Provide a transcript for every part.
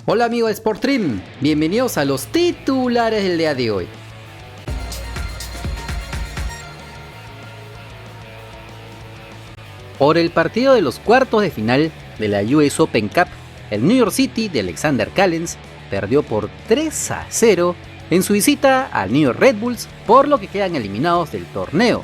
Hola amigos de Sportstream, bienvenidos a los titulares del día de hoy. Por el partido de los cuartos de final de la US Open Cup, el New York City de Alexander Callens perdió por 3-0 en su visita al New York Red Bulls, por lo que quedan eliminados del torneo.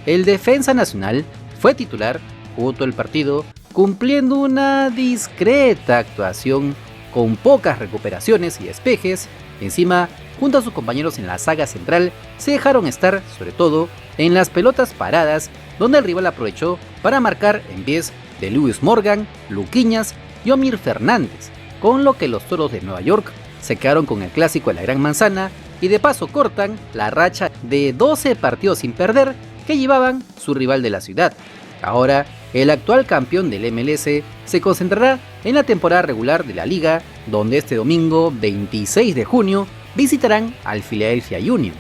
El defensa nacional fue titular, jugó todo el partido, cumpliendo una discreta actuación con pocas recuperaciones y despejes. Encima, junto a sus compañeros en la saga central, se dejaron estar sobre todo en las pelotas paradas, donde el rival aprovechó para marcar en pies de Lewis Morgan, Luquiñas y Omir Fernández, con lo que los Toros de Nueva York se quedaron con el clásico de la Gran Manzana y de paso cortan la racha de 12 partidos sin perder que llevaban su rival de la ciudad. Ahora, el actual campeón del MLS se concentrará en la temporada regular de la liga, donde este domingo 26 de junio visitarán al Philadelphia Union.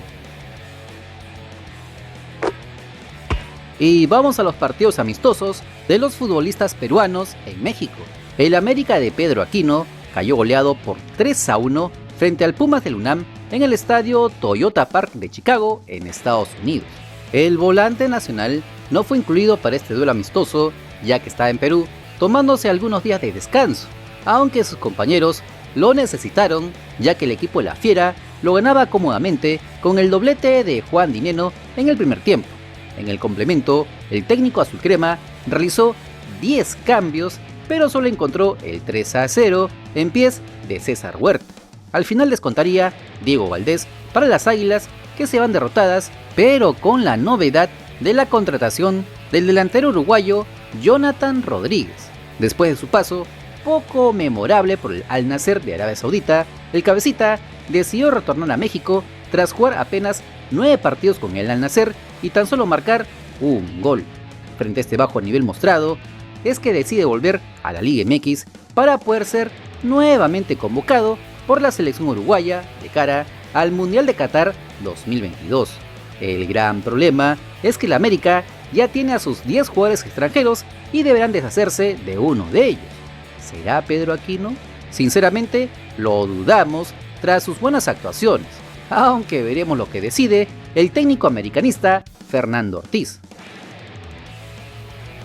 Y vamos a los partidos amistosos de los futbolistas peruanos en México. El América de Pedro Aquino cayó goleado por 3-1 frente al Pumas del UNAM en el estadio Toyota Park de Chicago, en Estados Unidos. El volante nacional no fue incluido para este duelo amistoso, ya que estaba en Perú tomándose algunos días de descanso, aunque sus compañeros lo necesitaron, ya que el equipo de la Fiera lo ganaba cómodamente con el doblete de Juan Dineno en el primer tiempo. En el complemento, el técnico azul crema realizó 10 cambios, pero solo encontró el 3-0 en pies de César Huerta. Al final descontaría Diego Valdés para las Águilas, que se van derrotadas, pero con la novedad de la contratación del delantero uruguayo Jonathan Rodríguez. Después de su paso poco memorable por el Al Nassr de Arabia Saudita, el cabecita decidió retornar a México tras jugar apenas 9 partidos con el Al Nassr y tan solo marcar un gol. Frente a este bajo nivel mostrado, es que decide volver a la Liga MX para poder ser nuevamente convocado por la selección uruguaya de cara al Mundial de Qatar 2022. El gran problema es que el América ya tiene a sus 10 jugadores extranjeros y deberán deshacerse de uno de ellos. ¿Será Pedro Aquino? Sinceramente, lo dudamos tras sus buenas actuaciones, aunque veremos lo que decide el técnico americanista Fernando Ortiz.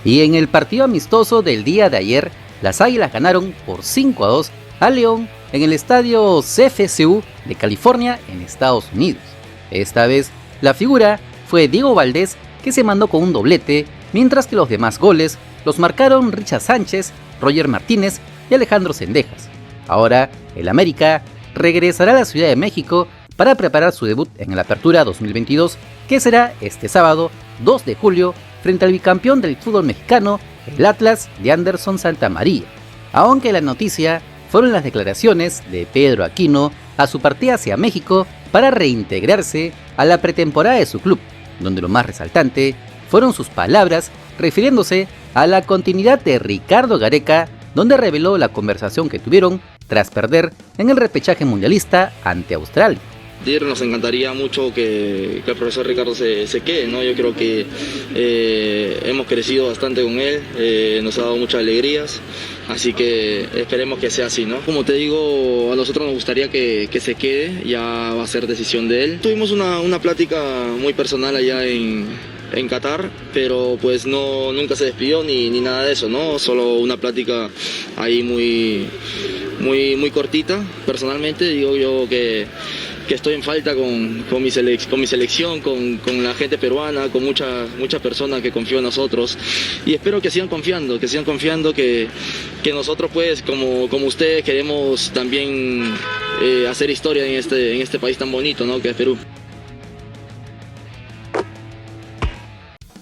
Y en el partido amistoso del día de ayer, las Águilas ganaron por 5-2 a León en el estadio CFCU de California, en Estados Unidos. Esta vez, la figura fue Diego Valdés, que se mandó con un doblete, mientras que los demás goles los marcaron Richard Sánchez, Roger Martínez y Alejandro Zendejas. Ahora, el América regresará a la Ciudad de México para preparar su debut en la Apertura 2022, que será este sábado 2 de julio frente al bicampeón del fútbol mexicano, el Atlas de Anderson Santamaría. Aunque la noticia fueron las declaraciones de Pedro Aquino a su partida hacia México para reintegrarse a la pretemporada de su club, donde lo más resaltante fueron sus palabras refiriéndose a la continuidad de Ricardo Gareca, donde reveló la conversación que tuvieron tras perder en el repechaje mundialista ante Australia. Nos encantaría mucho que el profesor Ricardo se quede, ¿no? Yo creo que hemos crecido bastante con él, nos ha dado muchas alegrías, así que esperemos que sea así, ¿no? Como te digo, a nosotros nos gustaría que se quede, ya va a ser decisión de él. Tuvimos una plática muy personal allá en Qatar, pero pues nunca se despidió ni nada de eso, ¿no? Solo una plática ahí muy cortita. Personalmente digo yo que estoy en falta con mi selección, con la gente peruana, con muchas personas que confían en nosotros, y espero que sigan confiando, que nosotros pues como ustedes queremos también hacer historia en este país tan bonito, ¿no?, que es Perú.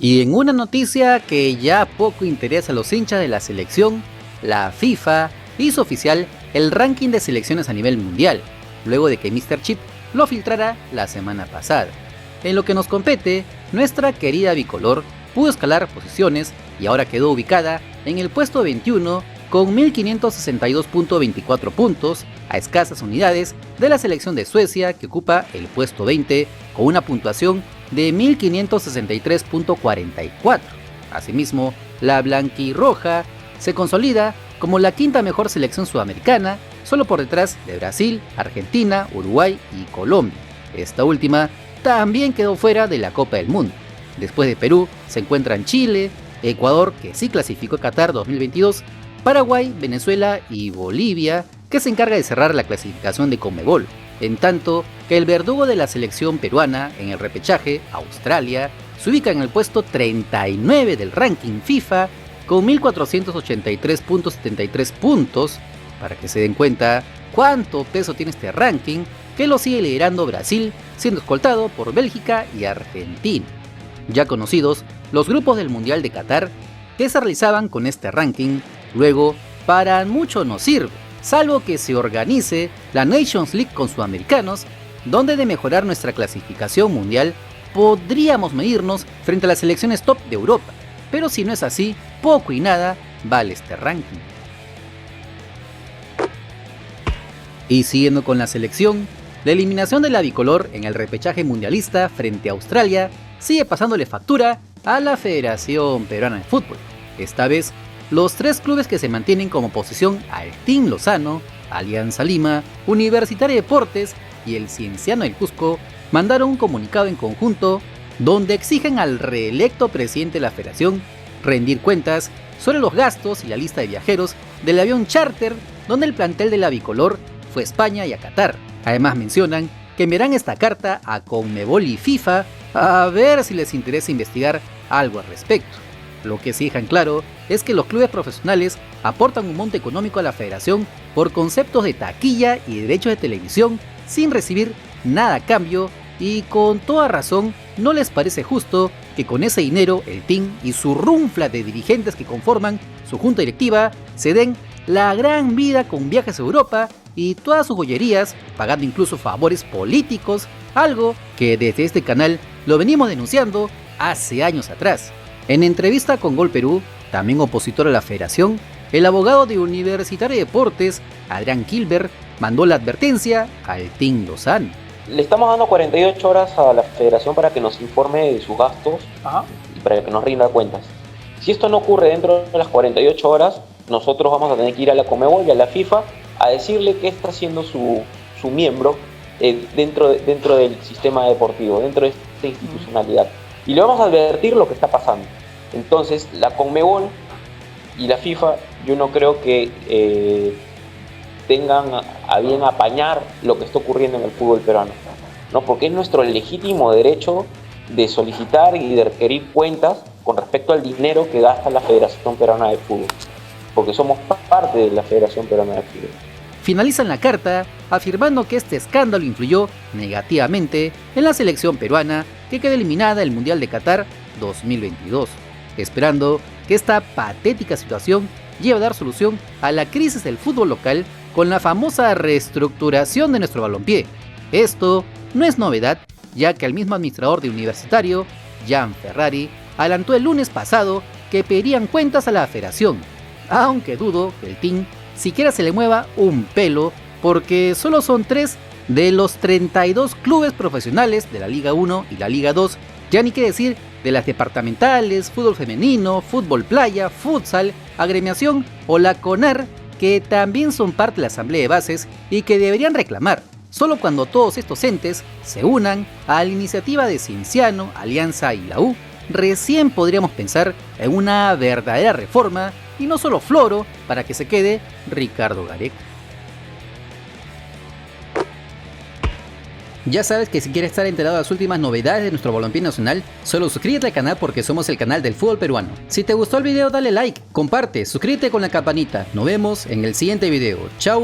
Y en una noticia que ya poco interesa a los hinchas de la selección, la FIFA hizo oficial el ranking de selecciones a nivel mundial, luego de que Mr. Chip lo filtrara la semana pasada. En lo que nos compete, nuestra querida bicolor pudo escalar posiciones y ahora quedó ubicada en el puesto 21 con 1562.24 puntos, a escasas unidades de la selección de Suecia, que ocupa el puesto 20 con una puntuación de 1563.44. Asimismo, la blanquirroja se consolida como la quinta mejor selección sudamericana solo por detrás de Brasil, Argentina, Uruguay y Colombia. Esta última también quedó fuera de la Copa del Mundo. Después de Perú se encuentran Chile, Ecuador, que sí clasificó a Qatar 2022, Paraguay, Venezuela y Bolivia, que se encarga de cerrar la clasificación de Conmebol, en tanto que el verdugo de la selección peruana en el repechaje, Australia, se ubica en el puesto 39 del ranking FIFA con 1.483.73 puntos, para que se den cuenta cuánto peso tiene este ranking, que lo sigue liderando Brasil, siendo escoltado por Bélgica y Argentina. Ya conocidos los grupos del Mundial de Qatar, que se realizaban con este ranking, luego para mucho no sirve, salvo que se organice la Nations League con sudamericanos, donde de mejorar nuestra clasificación mundial podríamos medirnos frente a las selecciones top de Europa, pero si no es así, poco y nada vale este ranking. Y siguiendo con la selección, la eliminación de la bicolor en el repechaje mundialista frente a Australia sigue pasándole factura a la Federación Peruana de Fútbol. Esta vez, los tres clubes que se mantienen como oposición al Team Lozano, Alianza Lima, Universitario de Deportes y el Cienciano del Cusco, mandaron un comunicado en conjunto donde exigen al reelecto presidente de la federación rendir cuentas sobre los gastos y la lista de viajeros del avión charter donde el plantel de la bicolor fue a España y a Qatar. Además mencionan que enviarán esta carta a Conmebol y FIFA a ver si les interesa investigar algo al respecto. Lo que sí dejan claro es que los clubes profesionales aportan un monto económico a la federación por conceptos de taquilla y derechos de televisión sin recibir nada a cambio, y con toda razón no les parece justo que con ese dinero el team y su runfla de dirigentes que conforman su junta directiva se den la gran vida con viajes a Europa y todas sus joyerías, pagando incluso favores políticos, algo que desde este canal lo venimos denunciando hace años atrás. En entrevista con Gol Perú, también opositor a la federación, el abogado de Universitario de Deportes, Adrián Gilbert, mandó la advertencia al Team Lozano. Le estamos dando 48 horas a la federación para que nos informe de sus gastos y para que nos rinda cuentas. Si esto no ocurre dentro de las 48 horas, nosotros vamos a tener que ir a la Conmebol y a la FIFA a decirle qué está haciendo su miembro dentro del sistema deportivo, dentro de esta institucionalidad. Y le vamos a advertir lo que está pasando. Entonces, la Conmebol y la FIFA, yo no creo que tengan a bien apañar lo que está ocurriendo en el fútbol peruano, ¿no? Porque es nuestro legítimo derecho de solicitar y de requerir cuentas con respecto al dinero que gasta la Federación Peruana de Fútbol, porque somos parte de la Federación Peruana de Fútbol. Finalizan la carta afirmando que este escándalo influyó negativamente en la selección peruana, que quedó eliminada del Mundial de Qatar 2022, esperando que esta patética situación lleve a dar solución a la crisis del fútbol local con la famosa reestructuración de nuestro balompié. Esto no es novedad, ya que el mismo administrador de Universitario, Jan Ferrari, adelantó el lunes pasado que pedirían cuentas a la federación, aunque dudo que el team siquiera se le mueva un pelo, porque solo son 3 de los 32 clubes profesionales de la Liga 1 y la Liga 2, ya ni qué decir de las departamentales, fútbol femenino, fútbol playa, futsal, agremiación o la CONAR, que también son parte de la asamblea de bases y que deberían reclamar. Solo cuando todos estos entes se unan a la iniciativa de Cienciano, Alianza y la U, recién podríamos pensar en una verdadera reforma y no solo floro para que se quede Ricardo Gareca. Ya sabes que si quieres estar enterado de las últimas novedades de nuestro balompié nacional, solo suscríbete al canal porque somos el canal del fútbol peruano. Si te gustó el video dale like, comparte, suscríbete con la campanita. Nos vemos en el siguiente video. ¡Chao!